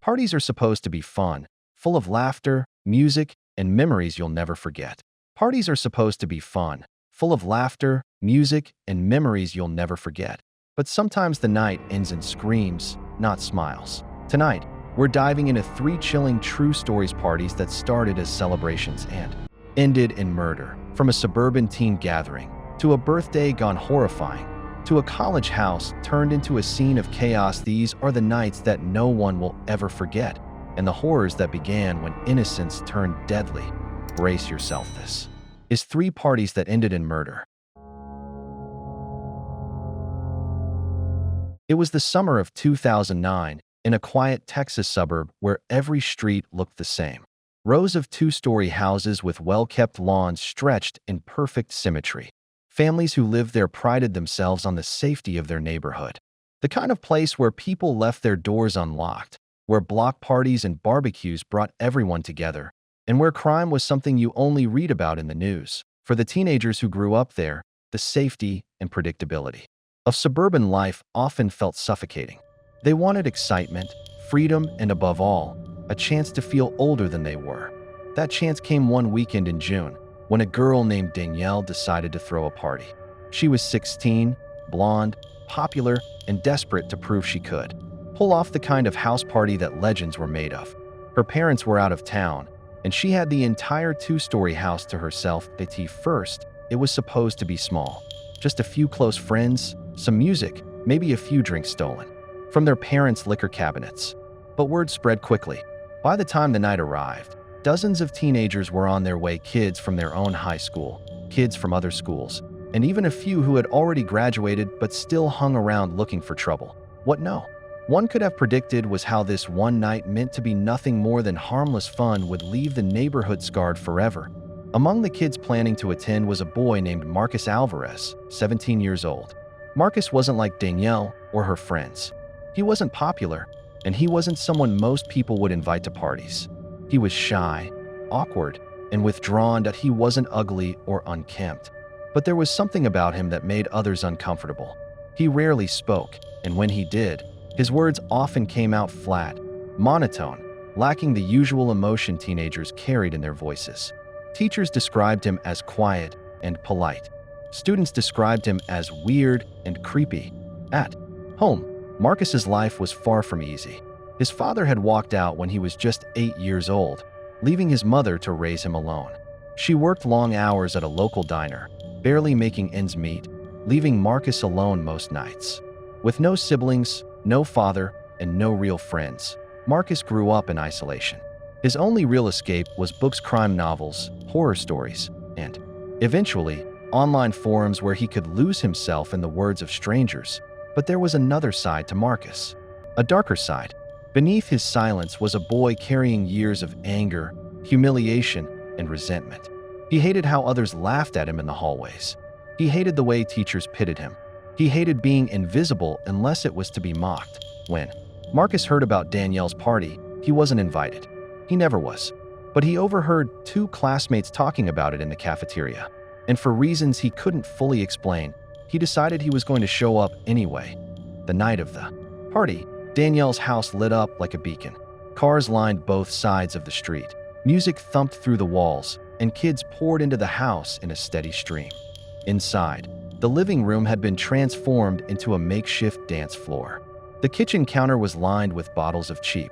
Parties are supposed to be fun, full of laughter, music, and memories you'll never forget. Parties are supposed to be fun, full of laughter, music, and memories you'll never forget. But sometimes the night ends in screams, not smiles. Tonight, we're diving into 3 chilling true stories parties that started as celebrations and ended in murder. From a suburban teen gathering, to a birthday gone horrifying, to a college house turned into a scene of chaos, these are the nights that no one will ever forget, and the horrors that began when innocence turned deadly. Brace yourself, this is 3 parties that ended in murder. It was the summer of 2009, in a quiet Texas suburb where every street looked the same. Rows of 2-story houses with well-kept lawns stretched in perfect symmetry. Families who lived there prided themselves on the safety of their neighborhood. The kind of place where people left their doors unlocked, where block parties and barbecues brought everyone together, and where crime was something you only read about in the news. For the teenagers who grew up there, the safety and predictability of suburban life often felt suffocating. They wanted excitement, freedom, and above all, a chance to feel older than they were. That chance came one weekend in June, when a girl named Danielle decided to throw a party. She was 16, blonde, popular, and desperate to prove she could pull off the kind of house party that legends were made of. Her parents were out of town, and she had the entire 2-story house to herself. At first, it was supposed to be small. Just a few close friends, some music, maybe a few drinks stolen from their parents' liquor cabinets. But word spread quickly. By the time the night arrived, dozens of teenagers were on their way, kids from their own high school, kids from other schools, and even a few who had already graduated but still hung around looking for trouble. What no one could have predicted was how this one night, meant to be nothing more than harmless fun, would leave the neighborhood scarred forever. Among the kids planning to attend was a boy named Marcus Alvarez, 17 years old. Marcus wasn't like Danielle or her friends. He wasn't popular, and he wasn't someone most people would invite to parties. He was shy, awkward, and withdrawn. That he wasn't ugly or unkempt, but there was something about him that made others uncomfortable. He rarely spoke, and when he did, his words often came out flat, monotone, lacking the usual emotion teenagers carried in their voices. Teachers described him as quiet and polite. Students described him as weird and creepy. At home, Marcus's life was far from easy. His father had walked out when he was just 8 years old, leaving his mother to raise him alone. She worked long hours at a local diner, barely making ends meet, leaving Marcus alone most nights. With no siblings, no father, and no real friends, Marcus grew up in isolation. His only real escape was books, crime novels, horror stories, and, eventually, online forums where he could lose himself in the words of strangers. But there was another side to Marcus, a darker side. Beneath his silence was a boy carrying years of anger, humiliation, and resentment. He hated how others laughed at him in the hallways. He hated the way teachers pitted him. He hated being invisible unless it was to be mocked. When Marcus heard about Danielle's party, he wasn't invited. He never was. But he overheard 2 classmates talking about it in the cafeteria. And for reasons he couldn't fully explain, he decided he was going to show up anyway. The night of the party, Danielle's house lit up like a beacon. Cars lined both sides of the street. Music thumped through the walls, and kids poured into the house in a steady stream. Inside, the living room had been transformed into a makeshift dance floor. The kitchen counter was lined with bottles of cheap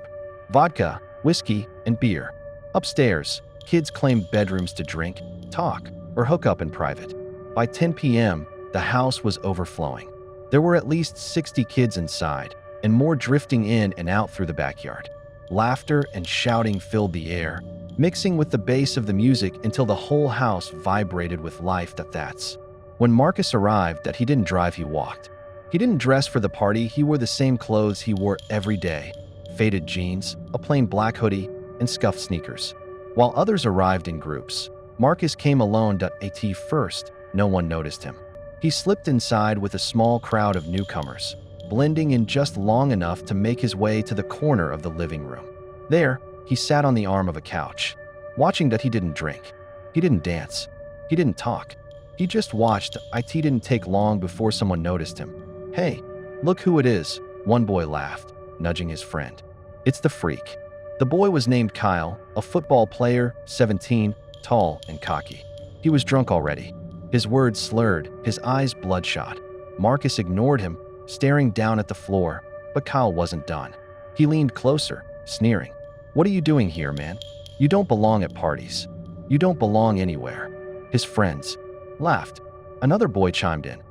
vodka, whiskey, and beer. Upstairs, kids claimed bedrooms to drink, talk, or hook up in private. By 10 p.m., the house was overflowing. There were at least 60 kids inside, and more drifting in and out through the backyard. Laughter and shouting filled the air, mixing with the bass of the music until the whole house vibrated with life. That's when Marcus arrived. That he didn't drive, he walked. He didn't dress for the party, he wore the same clothes he wore every day: faded jeans, a plain black hoodie, and scuffed sneakers. While others arrived in groups, Marcus came alone. At first, no one noticed him. He slipped inside with a small crowd of newcomers, blending in just long enough to make his way to the corner of the living room. There, he sat on the arm of a couch, watching. That he didn't drink. He didn't dance. He didn't talk. He just watched. It didn't take long before someone noticed him. "Hey, look who it is," one boy laughed, nudging his friend. It's the freak. The boy was named Kyle, a football player, 17, tall and cocky. He was drunk already. His words slurred, his eyes bloodshot. Marcus ignored him, staring down at the floor, but Kyle wasn't done. He leaned closer, sneering. "What are you doing here, man? You don't belong at parties. You don't belong anywhere." His friends laughed. Another boy chimed in.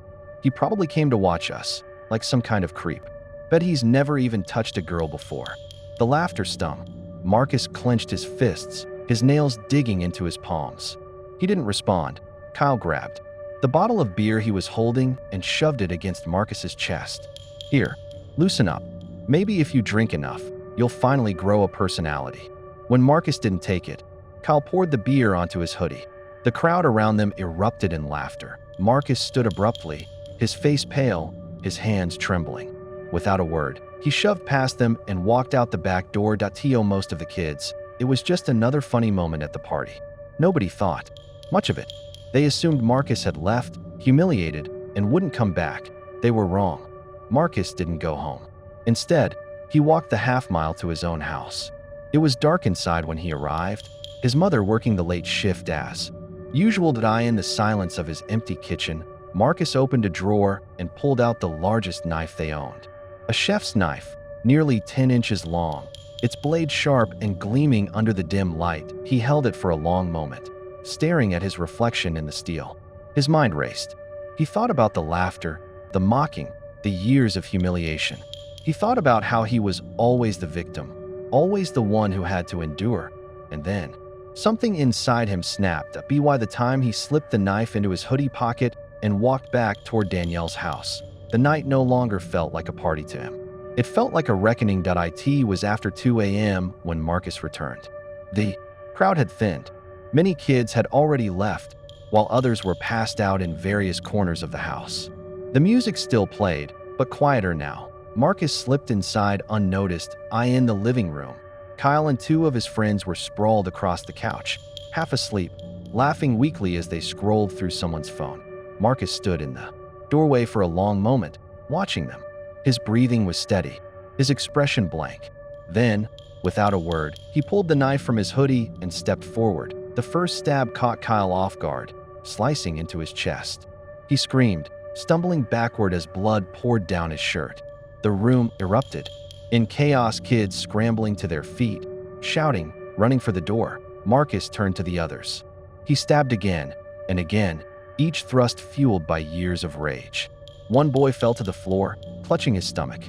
"He probably came to watch us, like some kind of creep. Bet he's never even touched a girl before." The laughter stung. Marcus clenched his fists, his nails digging into his palms. He didn't respond. Kyle grabbed the bottle of beer he was holding and shoved it against Marcus's chest. "Here, loosen up. Maybe if you drink enough, you'll finally grow a personality." When Marcus didn't take it, Kyle poured the beer onto his hoodie. The crowd around them erupted in laughter. Marcus stood abruptly, his face pale, his hands trembling. Without a word, he shoved past them and walked out the back door. To most of the kids, it was just another funny moment at the party. Nobody thought much of it. They assumed Marcus had left, humiliated, and wouldn't come back. They were wrong. Marcus didn't go home. Instead, he walked the half-mile to his own house. It was dark inside when he arrived, his mother working the late shift as usual. In the silence of his empty kitchen, Marcus opened a drawer and pulled out the largest knife they owned. A chef's knife, nearly 10 inches long, its blade sharp and gleaming under the dim light. He held it for a long moment, staring at his reflection in the steel. His mind raced. He thought about the laughter, the mocking, the years of humiliation. He thought about how he was always the victim, always the one who had to endure. And then, something inside him snapped. By the time he slipped the knife into his hoodie pocket and walked back toward Danielle's house, the night no longer felt like a party to him. It felt like a reckoning. It was after 2 a.m. when Marcus returned. The crowd had thinned. Many kids had already left, while others were passed out in various corners of the house. The music still played, but quieter now. Marcus slipped inside unnoticed. In the living room, Kyle and 2 of his friends were sprawled across the couch, half asleep, laughing weakly as they scrolled through someone's phone. Marcus stood in the doorway for a long moment, watching them. His breathing was steady, his expression blank. Then, without a word, he pulled the knife from his hoodie and stepped forward. The first stab caught Kyle off guard, slicing into his chest. He screamed, stumbling backward as blood poured down his shirt. The room erupted. In chaos, kids scrambling to their feet, shouting, running for the door. Marcus turned to the others. He stabbed again and again, each thrust fueled by years of rage. One boy fell to the floor, clutching his stomach.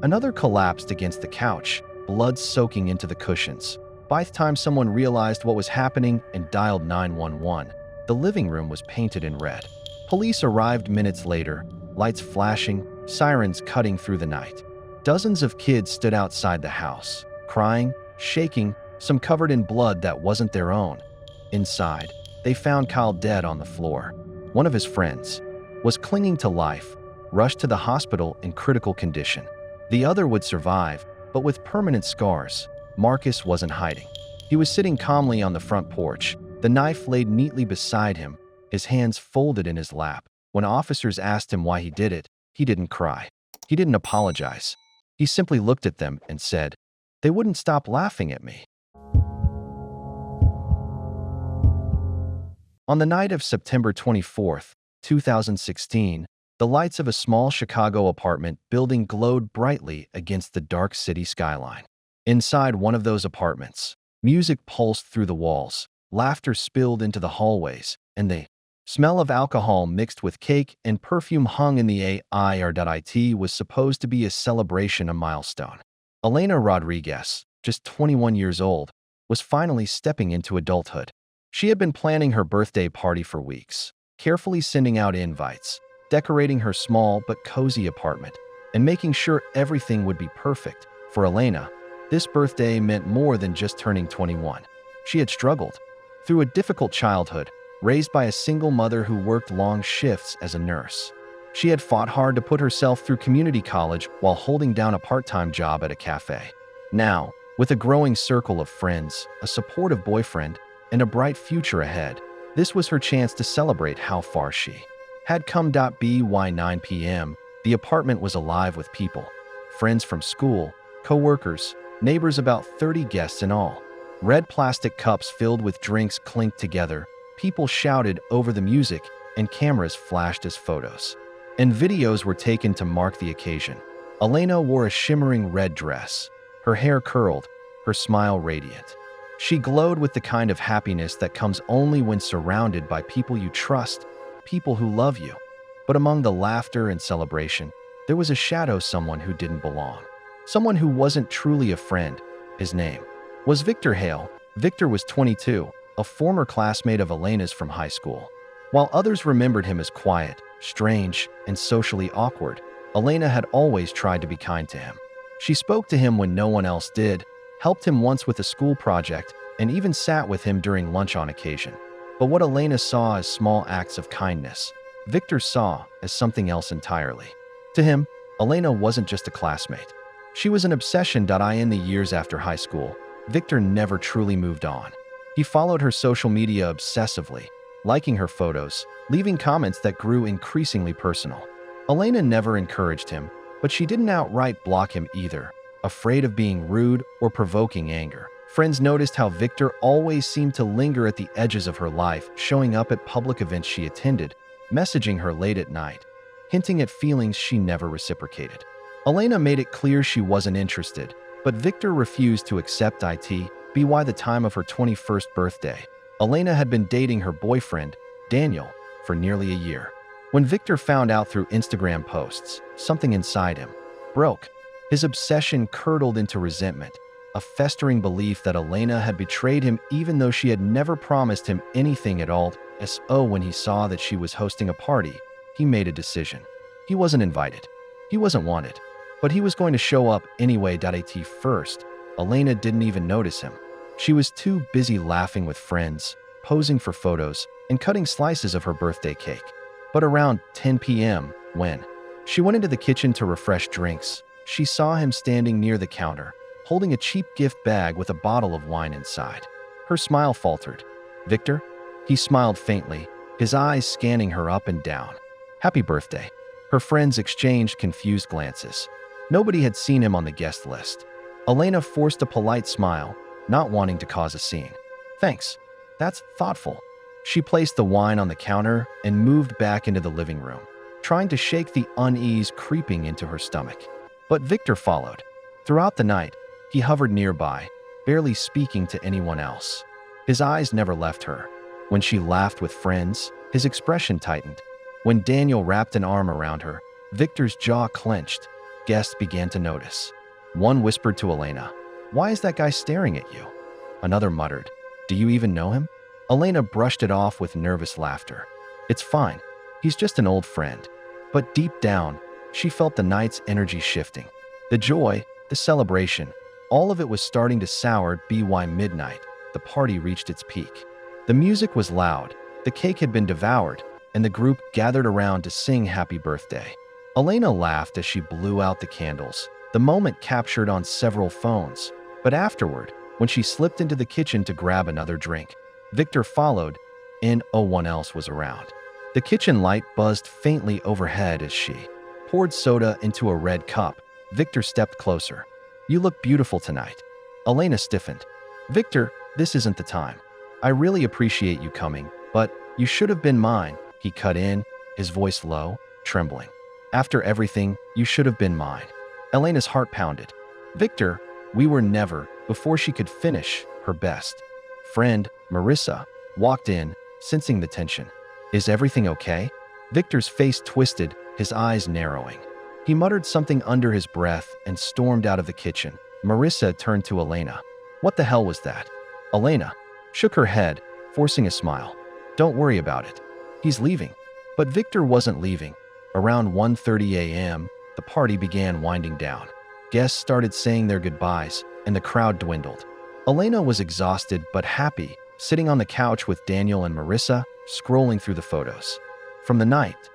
Another collapsed against the couch, blood soaking into the cushions. By the time someone realized what was happening and dialed 911, the living room was painted in red. Police arrived minutes later, lights flashing, sirens cutting through the night. Dozens of kids stood outside the house, crying, shaking, some covered in blood that wasn't their own. Inside, they found Kyle dead on the floor. One of his friends was clinging to life, rushed to the hospital in critical condition. The other would survive, but with permanent scars. Marcus wasn't hiding. He was sitting calmly on the front porch, the knife laid neatly beside him, his hands folded in his lap. When officers asked him why he did it, he didn't cry. He didn't apologize. He simply looked at them and said, "They wouldn't stop laughing at me." On the night of September 24th, 2016, the lights of a small Chicago apartment building glowed brightly against the dark city skyline. Inside one of those apartments, music pulsed through the walls, laughter spilled into the hallways, and the smell of alcohol mixed with cake and perfume hung in the air. It was supposed to be a celebration, a milestone. Elena Rodriguez, just 21 years old, was finally stepping into adulthood. She had been planning her birthday party for weeks, carefully sending out invites, decorating her small but cozy apartment, and making sure everything would be perfect. For Elena, this birthday meant more than just turning 21. She had struggled through a difficult childhood, raised by a single mother who worked long shifts as a nurse. She had fought hard to put herself through community college while holding down a part-time job at a cafe. Now, with a growing circle of friends, a supportive boyfriend, and a bright future ahead, this was her chance to celebrate how far she had come. By 9 p.m., the apartment was alive with people. Friends from school, co-workers, Neighbors, about 30 guests in all. Red plastic cups filled with drinks clinked together, people shouted over the music, and cameras flashed as photos. And videos were taken to mark the occasion. Elena wore a shimmering red dress, her hair curled, her smile radiant. She glowed with the kind of happiness that comes only when surrounded by people you trust, people who love you. But among the laughter and celebration, there was a shadow, someone who didn't belong. Someone who wasn't truly a friend. His name was Victor Hale. Victor was 22, a former classmate of Elena's from high school. While others remembered him as quiet, strange, and socially awkward, Elena had always tried to be kind to him. She spoke to him when no one else did, helped him once with a school project, and even sat with him during lunch on occasion. But what Elena saw as small acts of kindness, Victor saw as something else entirely. To him, Elena wasn't just a classmate. She was an obsession. In the years after high school, Victor never truly moved on. He followed her social media obsessively, liking her photos, leaving comments that grew increasingly personal. Elena never encouraged him, but she didn't outright block him either, afraid of being rude or provoking anger. Friends noticed how Victor always seemed to linger at the edges of her life, showing up at public events she attended, messaging her late at night, hinting at feelings she never reciprocated. Elena made it clear she wasn't interested, but Victor refused to accept it. By the time of her 21st birthday, Elena had been dating her boyfriend, Daniel, for nearly a year. When Victor found out through Instagram posts, something inside him broke. His obsession curdled into resentment, a festering belief that Elena had betrayed him even though she had never promised him anything at all. When he saw that she was hosting a party, he made a decision. He wasn't invited. He wasn't wanted. But he was going to show up anyway. First, Elena didn't even notice him. She was too busy laughing with friends, posing for photos, and cutting slices of her birthday cake. But around 10 p.m., when she went into the kitchen to refresh drinks, she saw him standing near the counter, holding a cheap gift bag with a bottle of wine inside. Her smile faltered. "Victor?" He smiled faintly, his eyes scanning her up and down. "Happy birthday." Her friends exchanged confused glances. Nobody had seen him on the guest list. Elena forced a polite smile, not wanting to cause a scene. "Thanks. That's thoughtful." She placed the wine on the counter and moved back into the living room, trying to shake the unease creeping into her stomach. But Victor followed. Throughout the night, he hovered nearby, barely speaking to anyone else. His eyes never left her. When she laughed with friends, his expression tightened. When Daniel wrapped an arm around her, Victor's jaw clenched. Guests began to notice. One whispered to Elena, "Why is that guy staring at you?" Another muttered, "Do you even know him?" Elena brushed it off with nervous laughter. "It's fine. He's just an old friend." But deep down, she felt the night's energy shifting. The joy, the celebration, all of it was starting to sour. By midnight, the party reached its peak. The music was loud, the cake had been devoured, and the group gathered around to sing happy birthday. Elena laughed as she blew out the candles, the moment captured on several phones. But afterward, when she slipped into the kitchen to grab another drink, Victor followed, and no one else was around. The kitchen light buzzed faintly overhead as she poured soda into a red cup. Victor stepped closer. "You look beautiful tonight." Elena stiffened. "Victor, this isn't the time. I really appreciate you coming, but you should have been mine." He cut in, his voice low, trembling. "After everything, you should have been mine." Elena's heart pounded. "Victor, we were never." Before she could finish, her best friend, Marissa, walked in, sensing the tension. "Is everything okay?" Victor's face twisted, his eyes narrowing. He muttered something under his breath and stormed out of the kitchen. Marissa turned to Elena. "What the hell was that?" Elena shook her head, forcing a smile. "Don't worry about it. He's leaving." But Victor wasn't leaving. Around 1:30 a.m., the party began winding down. Guests started saying their goodbyes, and the crowd dwindled. Elena was exhausted but happy, sitting on the couch with Daniel and Marissa, scrolling through the photos from the night.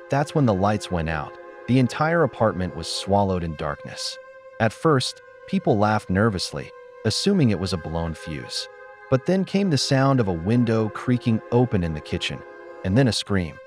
That's when the lights went out. The entire apartment was swallowed in darkness. At first, people laughed nervously, assuming it was a blown fuse. But then came the sound of a window creaking open in the kitchen, and then a scream.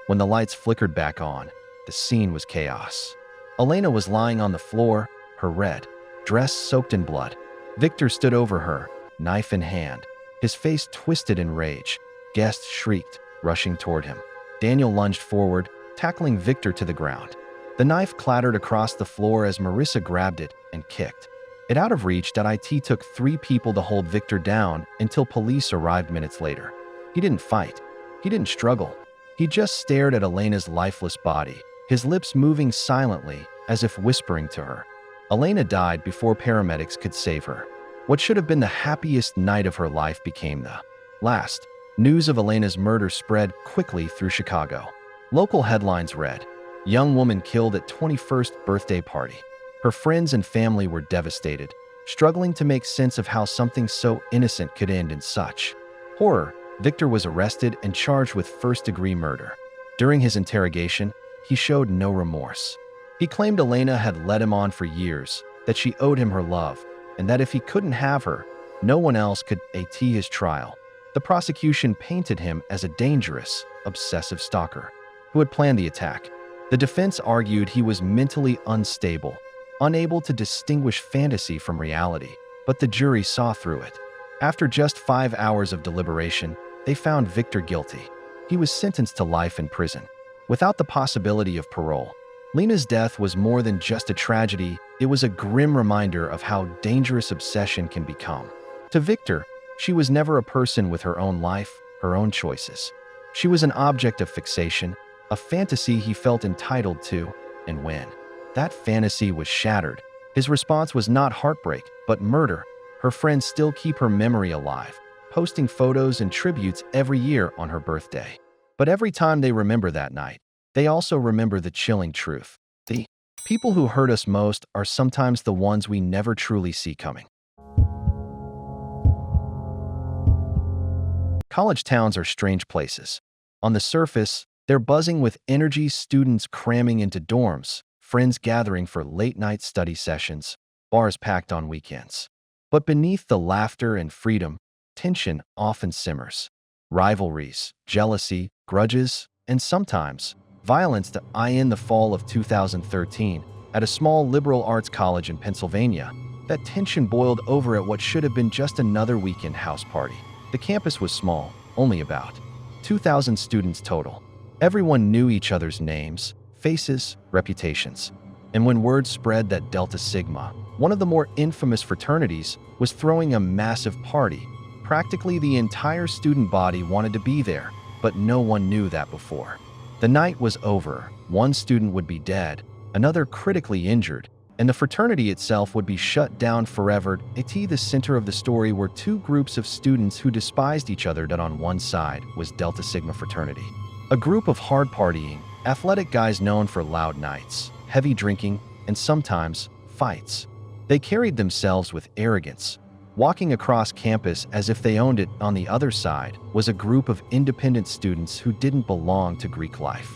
When the lights flickered back on, the scene was chaos. Elena was lying on the floor, her red dress soaked in blood. Victor stood over her, knife in hand, his face twisted in rage. Guests shrieked, rushing toward him. Daniel lunged forward, tackling Victor to the ground. The knife clattered across the floor as Marissa grabbed it and kicked it out of reach. It took 3 people to hold Victor down until police arrived minutes later. He didn't fight. He didn't struggle. He just stared at Elena's lifeless body, his lips moving silently as if whispering to her. Elena died before paramedics could save her. What should have been the happiest night of her life became the last. News of Elena's murder spread quickly through Chicago. Local headlines read, "Young woman killed at 21st birthday party." Her friends and family were devastated, struggling to make sense of how something so innocent could end in such horror. Victor was arrested and charged with first-degree murder. During his interrogation, he showed no remorse. He claimed Elena had led him on for years, that she owed him her love, and that if he couldn't have her, no one else could. At his trial, the prosecution painted him as a dangerous, obsessive stalker who had planned the attack. The defense argued he was mentally unstable, unable to distinguish fantasy from reality, but the jury saw through it. After just 5 hours of deliberation, they found Victor guilty. He was sentenced to life in prison, without the possibility of parole. Lena's death was more than just a tragedy, it was a grim reminder of how dangerous obsession can become. To Victor, she was never a person with her own life, her own choices. She was an object of fixation, a fantasy he felt entitled to, and when that fantasy was shattered, his response was not heartbreak, but murder. Her friends still keep her memory alive, posting photos and tributes every year on her birthday. But every time they remember that night, they also remember the chilling truth. The people who hurt us most are sometimes the ones we never truly see coming. College towns are strange places. On the surface, they're buzzing with energy, students cramming into dorms, friends gathering for late-night study sessions, bars packed on weekends. But beneath the laughter and freedom, tension often simmers. Rivalries, jealousy, grudges, and sometimes violence. In the fall of 2013, at a small liberal arts college in Pennsylvania, that tension boiled over at what should have been just another weekend house party. The campus was small, only about 2,000 students total. Everyone knew each other's names, faces, reputations. And when word spread that Delta Sigma, one of the more infamous fraternities, was throwing a massive party, practically the entire student body wanted to be there, but no one knew that before. The night was over, one student would be dead, another critically injured, and the fraternity itself would be shut down forever. The center of the story were 2 groups of students who despised each other. On one side was Delta Sigma fraternity, a group of hard-partying, athletic guys known for loud nights, heavy drinking, and sometimes fights. They carried themselves with arrogance, walking across campus as if they owned it. On the other side was a group of independent students who didn't belong to Greek life.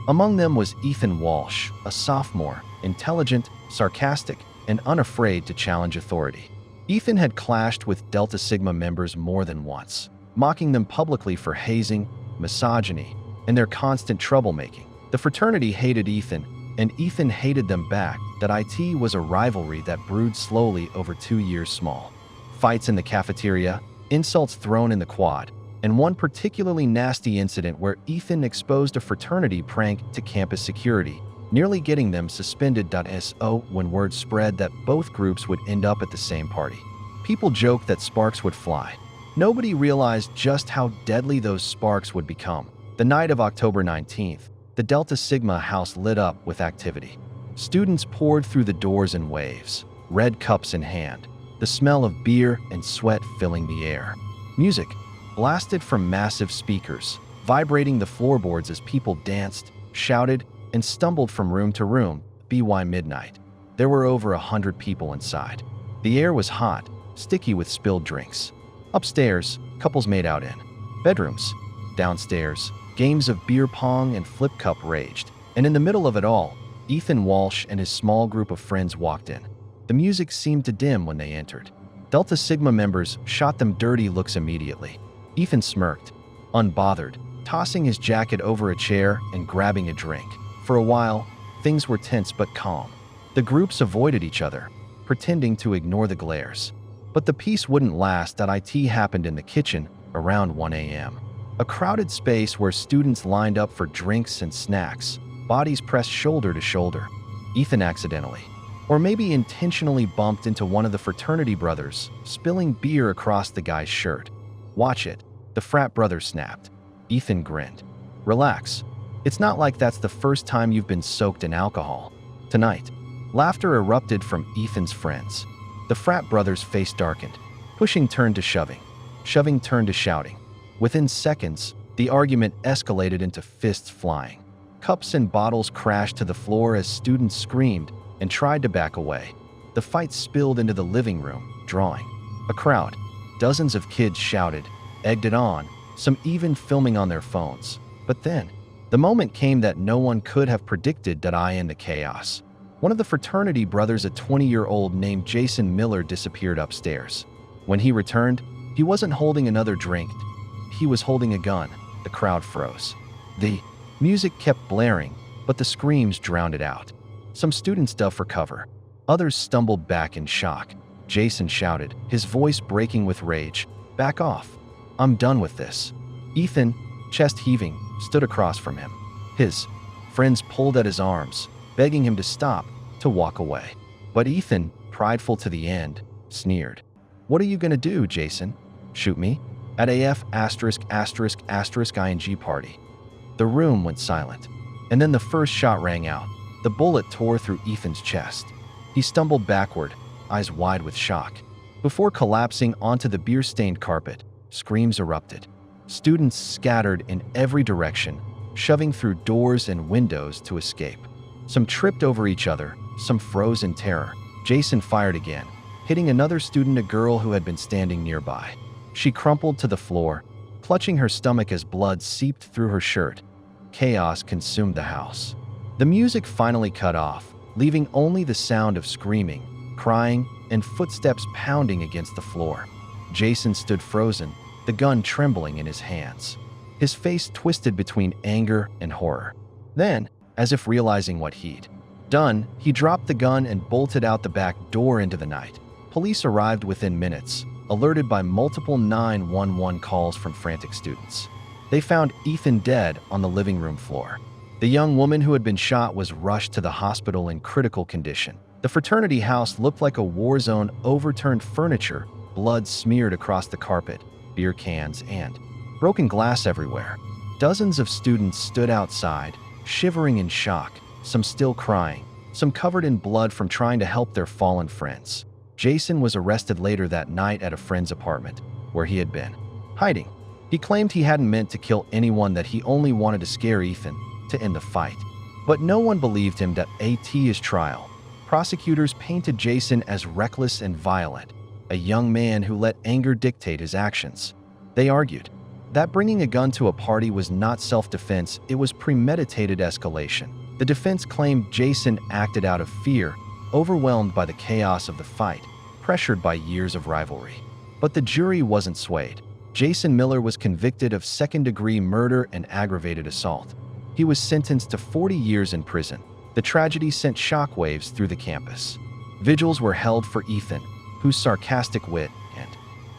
Among them was Ethan Walsh, a sophomore, intelligent, sarcastic, and unafraid to challenge authority. Ethan had clashed with Delta Sigma members more than once, mocking them publicly for hazing, misogyny, and their constant troublemaking. The fraternity hated Ethan, and Ethan hated them back. It was a rivalry that brewed slowly over 2 years small. Fights in the cafeteria, insults thrown in the quad, and one particularly nasty incident where Ethan exposed a fraternity prank to campus security, nearly getting them suspended. When word spread that both groups would end up at the same party, people joked that sparks would fly. Nobody realized just how deadly those sparks would become. The night of October 19th, the Delta Sigma house lit up with activity. Students poured through the doors in waves, red cups in hand, the smell of beer and sweat filling the air. Music blasted from massive speakers, vibrating the floorboards as people danced, shouted, and stumbled from room to room. By midnight, there were over 100 people inside. The air was hot, sticky with spilled drinks. Upstairs, couples made out in bedrooms. Downstairs, games of beer pong and flip cup raged. And in the middle of it all, Ethan Walsh and his small group of friends walked in. The music seemed to dim when they entered. Delta Sigma members shot them dirty looks immediately. Ethan smirked, unbothered, tossing his jacket over a chair and grabbing a drink. For a while, things were tense but calm. The groups avoided each other, pretending to ignore the glares. But the peace wouldn't last. IT happened in the kitchen around 1 a.m. A crowded space where students lined up for drinks and snacks, bodies pressed shoulder to shoulder. Ethan accidentally, or maybe intentionally, bumped into one of the fraternity brothers, spilling beer across the guy's shirt. "Watch it," the frat brother snapped. Ethan grinned. "Relax. It's not like that's the first time you've been soaked in alcohol." Tonight, laughter erupted from Ethan's friends. The frat brother's face darkened. Pushing turned to shoving. Shoving turned to shouting. Within seconds, the argument escalated into fists flying. Cups and bottles crashed to the floor as students screamed and tried to back away. The fight spilled into the living room, drawing a crowd. Dozens of kids shouted, egged it on, some even filming on their phones. But then, the moment came that no one could have predicted. In the chaos, one of the fraternity brothers, a 20-year-old named Jason Miller, disappeared upstairs. When he returned, he wasn't holding another drink. He was holding a gun. The crowd froze. The music kept blaring, but the screams drowned it out. Some students dove for cover. Others stumbled back in shock. Jason shouted, his voice breaking with rage, "Back off. I'm done with this." Ethan, chest heaving, stood across from him. His friends pulled at his arms, begging him to stop, to walk away. But Ethan, prideful to the end, sneered. "What are you gonna do, Jason? Shoot me? At AF *****ing party." The room went silent. And then the first shot rang out. The bullet tore through Ethan's chest. He stumbled backward, eyes wide with shock. Before collapsing onto the beer-stained carpet, screams erupted. Students scattered in every direction, shoving through doors and windows to escape. Some tripped over each other, some froze in terror. Jason fired again, hitting another student, a girl who had been standing nearby. She crumpled to the floor, clutching her stomach as blood seeped through her shirt. Chaos consumed the house. The music finally cut off, leaving only the sound of screaming, crying, and footsteps pounding against the floor. Jason stood frozen, the gun trembling in his hands. His face twisted between anger and horror. Then, as if realizing what he'd done, he dropped the gun and bolted out the back door into the night. Police arrived within minutes, alerted by multiple 911 calls from frantic students. They found Ethan dead on the living room floor. The young woman who had been shot was rushed to the hospital in critical condition. The fraternity house looked like a war zone, overturned furniture, blood smeared across the carpet, beer cans, and broken glass everywhere. Dozens of students stood outside, shivering in shock, some still crying, some covered in blood from trying to help their fallen friends. Jason was arrested later that night at a friend's apartment, where he had been hiding. He claimed he hadn't meant to kill anyone, that he only wanted to scare Ethan, to end the fight. But no one believed him. At his trial, prosecutors painted Jason as reckless and violent, a young man who let anger dictate his actions. They argued that bringing a gun to a party was not self-defense, it was premeditated escalation. The defense claimed Jason acted out of fear, overwhelmed by the chaos of the fight, pressured by years of rivalry. But the jury wasn't swayed. Jason Miller was convicted of second-degree murder and aggravated assault. He was sentenced to 40 years in prison. The tragedy sent shockwaves through the campus. Vigils were held for Ethan, whose sarcastic wit and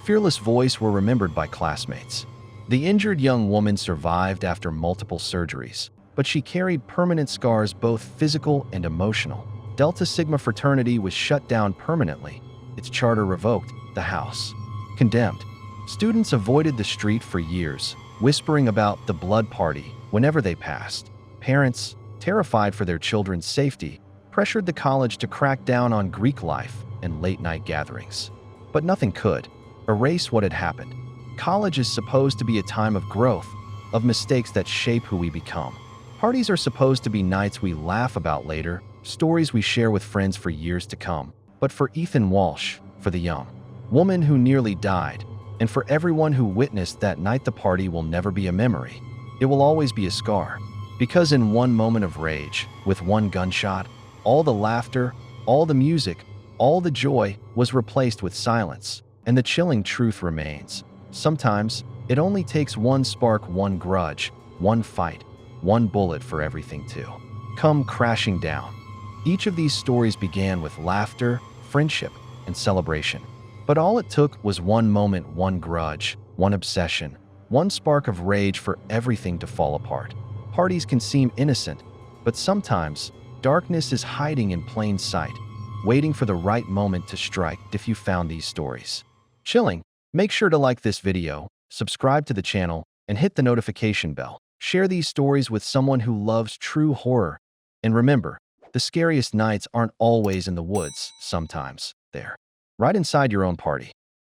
fearless voice were remembered by classmates. The injured young woman survived after multiple surgeries, but she carried permanent scars, both physical and emotional. Delta Sigma fraternity was shut down permanently, its charter revoked, the house condemned. Students avoided the street for years, whispering about the blood party whenever they passed. Parents, terrified for their children's safety, pressured the college to crack down on Greek life and late-night gatherings. But nothing could erase what had happened. College is supposed to be a time of growth, of mistakes that shape who we become. Parties are supposed to be nights we laugh about later, stories we share with friends for years to come. But for Ethan Walsh, for the young woman who nearly died, and for everyone who witnessed that night, the party will never be a memory. It will always be a scar. Because in one moment of rage, with one gunshot, all the laughter, all the music, all the joy was replaced with silence. And the chilling truth remains. Sometimes, it only takes one spark, one grudge, one fight, one bullet for everything to come crashing down. Each of these stories began with laughter, friendship, and celebration. But all it took was one moment, one grudge, one obsession, one spark of rage for everything to fall apart. Parties can seem innocent, but sometimes darkness is hiding in plain sight, waiting for the right moment to strike. If you found these stories chilling, make sure to like this video, subscribe to the channel, and hit the notification bell. Share these stories with someone who loves true horror. And remember, the scariest nights aren't always in the woods. Sometimes they're right inside your own party.